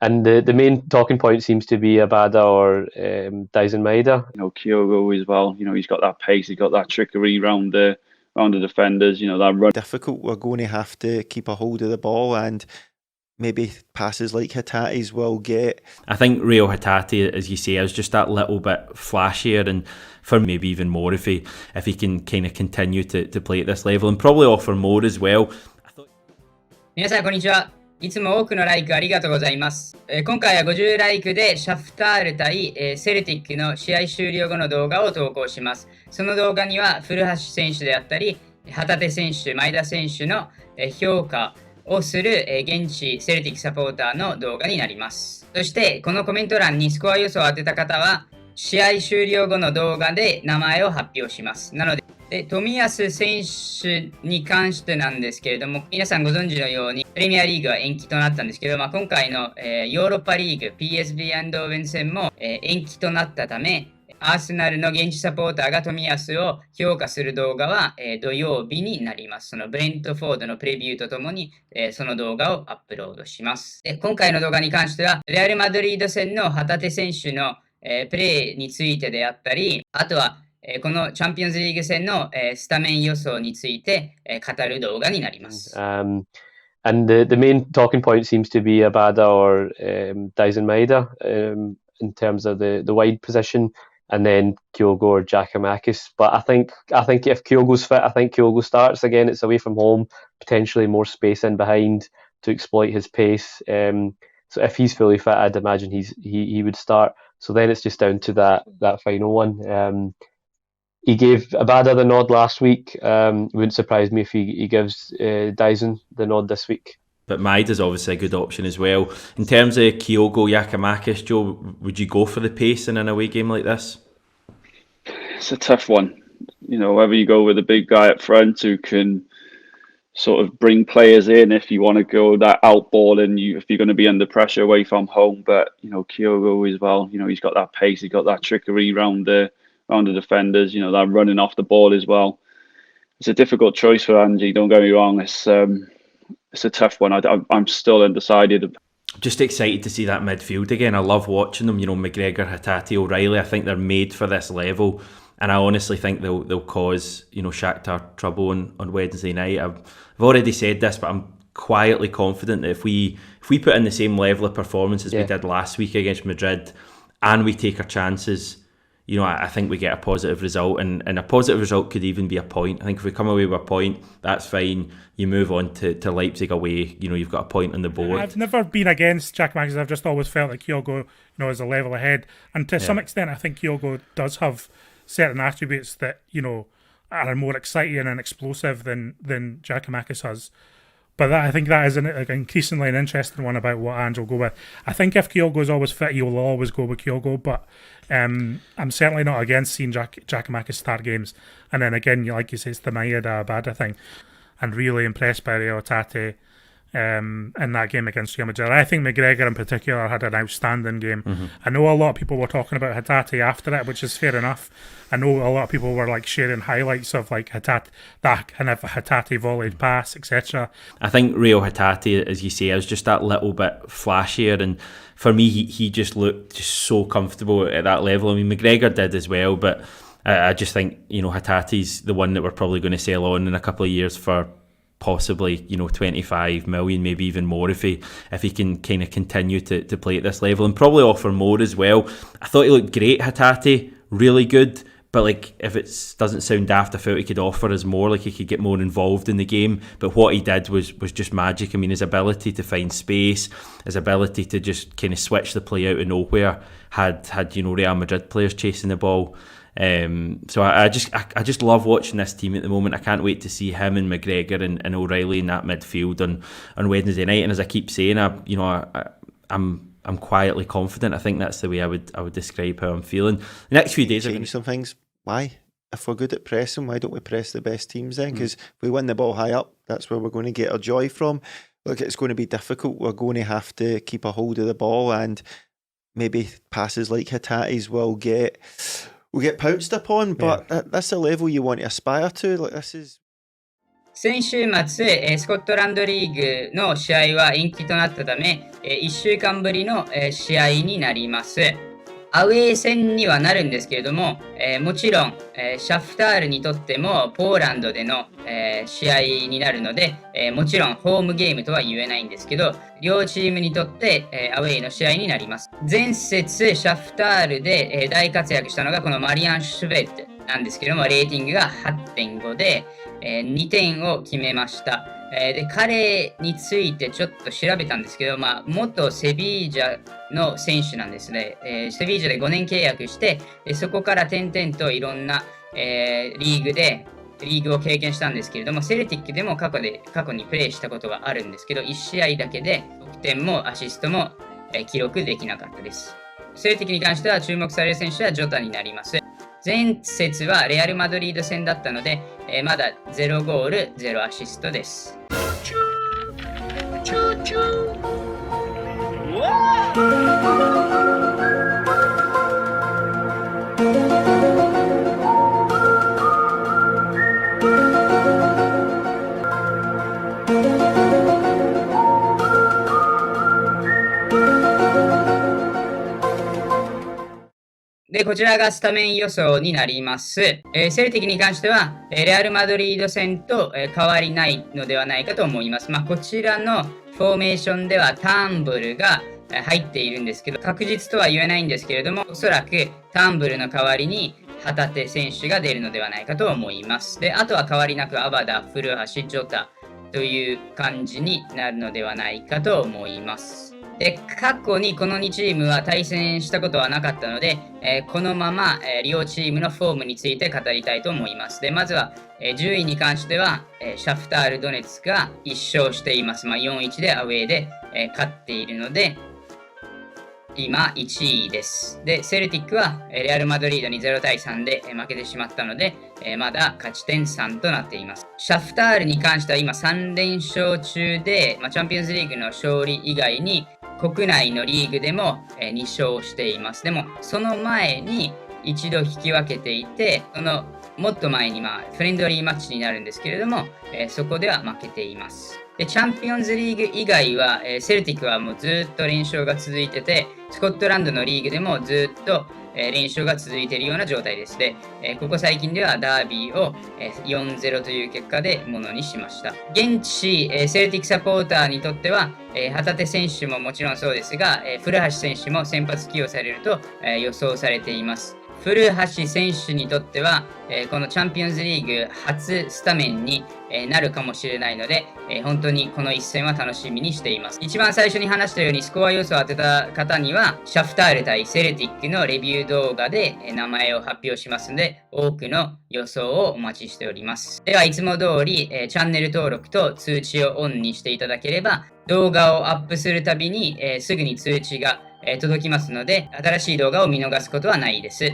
And the main talking point seems to be Abada or Dyson Maeda. Kyogo as well. He's got that pace, he's got that trickery round the defenders. That run. Difficult. We're going to have to keep a hold of the ball, and maybe passes like Hatate's will get. I think Rio Hatate, as you say, is just that little bit flashier, and for maybe even more if he can kind of continue to play at this level and probably offer more as well. 皆さんこんにちは。いつも多くのライクありがとうございます。今回は50ライクでシャフタール対セルティックの試合終了後の動画を投稿します。その動画には古橋選手であったり、旗手選手、前田選手の評価をする現地セルティックサポーターの動画になります。そしてこのコメント欄にスコア予想を当てた方は試合終了後の動画で名前を発表します。なので冨安選手に関してなんですけれども、皆さんご存知のようにプレミアリーグは延期となったんですけど、今回の、ヨーロッパリーグ PSV アンドーベン戦も、延期となったため、アーセナルの現地サポーターが冨安を評価する動画は、土曜日になります。そのブレントフォードのプレビューとともに、その動画をアップロードします。今回の動画に関しては、レアル・マドリード戦の旗手選手の、プレーについてであったり、あとはこのチャンピオンズリーグ戦のスタメン予想について語る動画になります。And the main talking point seems to be Abada or Dyson Maeda in terms of the wide position, and then Kyogo or Giakoumakis. But I think if Kyogo's fit, I think Kyogo starts again. It's away from home, potentially more space in behind to exploit his pace. So if he's fully fit, I'd imagine he would start. So then it's just down to that final one. He gave Abada the nod last week. Wouldn't surprise me if he gives Dyson the nod this week. But Maeda's obviously a good option as well. In terms of Kyogo, Giakoumakis, Joe, would you go for the pace in an away game like this? It's a tough one. Whether you go with a big guy up front who can sort of bring players in if you want to go that out ball and if you're going to be under pressure away from home. But, Kyogo as well, he's got that pace, he's got that trickery round the defenders, that running off the ball as well. It's a difficult choice for Angie, don't get me wrong. It's a tough one. I'm still undecided. Just excited to see that midfield again. I love watching them, McGregor, Hatate, O'Reilly. I think they're made for this level, and I honestly think they'll cause Shakhtar trouble on Wednesday night. I've already said this, but I'm quietly confident that if we put in the same level of performance as we did last week against Madrid, and we take our chances, I think we get a positive result, and a positive result could even be a point. I think if we come away with a point, that's fine. You move on to Leipzig away, you've got a point on the board. I've never been against Giakoumakis. I've just always felt like Kyogo, is a level ahead. And to some extent, I think Kyogo does have certain attributes that, are more exciting and explosive than Giakoumakis has. But I think that is an increasingly an interesting one about what Ange will go with. I think if Kyogo is always fit, he will always go with Kyogo. But I'm certainly not against seeing Giakoumakis start games. And then again, like you say, it's the Maeda Abada thing. And really impressed by Rio Hatate in that game against Real Madrid. I think McGregor in particular had an outstanding game. Mm-hmm. I know a lot of people were talking about Hatate after it, which is fair enough. I know a lot of people were sharing highlights of Hatate, that kind of Hatate volleyed pass, etc. I think Rio Hatate, as you say, is just that little bit flashier, and for me, he just looked so comfortable at that level. I mean, McGregor did as well, but I just think Hatate's the one that we're probably going to sell on in a couple of years for possibly 25 million, maybe even more if he can kind of continue to play at this level and probably offer more as well. I thought he looked great, Hatate, really good. But if it doesn't sound daft, I felt he could offer us more, he could get more involved in the game. But what he did was just magic. I mean, his ability to find space, his ability to just kind of switch the play out of nowhere, had Real Madrid players chasing the ball. So I just love watching this team at the moment. I can't wait to see him and McGregor and O'Reilly in that midfield on Wednesday night. And as I keep saying, I'm quietly confident. I think that's the way I would describe how I'm feeling. The next few days change some things. Why? If we're good at pressing, why don't we press the best teams then? Because if we win the ball high up, that's where we're going to get our joy from. Look, it's going to be difficult. We're going to have to keep a hold of the ball, and maybe passes like Hatate's will get pounced upon. But that's the level you want to aspire to. This is 先週末、スコットランドリーグの試合は延期となったため、1週間ぶりの、試合になります。アウェー戦にはなるんですけれども、もちろん、シャフタールにとってもポーランドでの、試合になるので、もちろんホームゲームとは言えないんですけど、両チームにとって、アウェーの試合になります。前節シャフタールで、大活躍したのがこのマリアン・シュベットなんですけども、レーティングが 8.5 で、2点を決めました。で、彼についてちょっと調べたんですけど、元セビージャの選手なんですね。セビージャで5年契約して、そこから点々といろんな、リーグを経験したんですけれども、セルティックでも過去にプレーしたことがあるんですけど、1試合だけで得点もアシストも、記録できなかったです。セルティックに関しては注目される選手はジョタになります。前節はレアル・マドリード戦だったので、まだ0ゴール、0アシストです。で、こちらがスタメン予想になります。セルティックに関しては、レアル・マドリード戦と、変わりないのではないかと思います。こちらのフォーメーションではターンブルが入っているんですけど、確実とは言えないんですけれども、おそらくターンブルの代わりに旗手選手が出るのではないかと思います。で、あとは変わりなくアバダ、古橋、ジョタという感じになるのではないかと思います。で、過去にこの2チームは対戦したことはなかったので、このまま、両チームのフォームについて語りたいと思います。で、まずは、順位に関しては、シャフタール・ドネツクが1勝しています。4-1でアウェーで、勝っているので、今1位です。で、セルティックはレアル・マドリードに0対3で負けてしまったので、まだ勝ち点3となっています。シャフタールに関しては今3連勝中で、チャンピオンズリーグの勝利以外に国内のリーグでも2勝しています。でも、その前に一度引き分けていて、もっと前にフレンドリーマッチになるんですけれども、そこでは負けています。で、チャンピオンズリーグ以外は、セルティックはもうずっと連勝が続いてて、スコットランドのリーグでもずっと連勝が続いているような状態です。で、ここ最近ではダービーを 4-0 という結果でものにしました。現地セルティックサポーターにとっては、旗手選手ももちろんそうですが、古橋選手も先発起用されると予想されています。古橋選手にとっては、このチャンピオンズリーグ初スタメンになるかもしれないので、本当にこの一戦は楽しみにしています。一番最初に話したようにスコア予想を当てた方には、シャフタール対セルティックのレビュー動画で名前を発表しますので、多くの予想をお待ちしております。では、いつも通り、チャンネル登録と通知をオンにしていただければ、動画をアップするたびに、すぐに通知が届きますので、新しい動画を見逃すことはないです。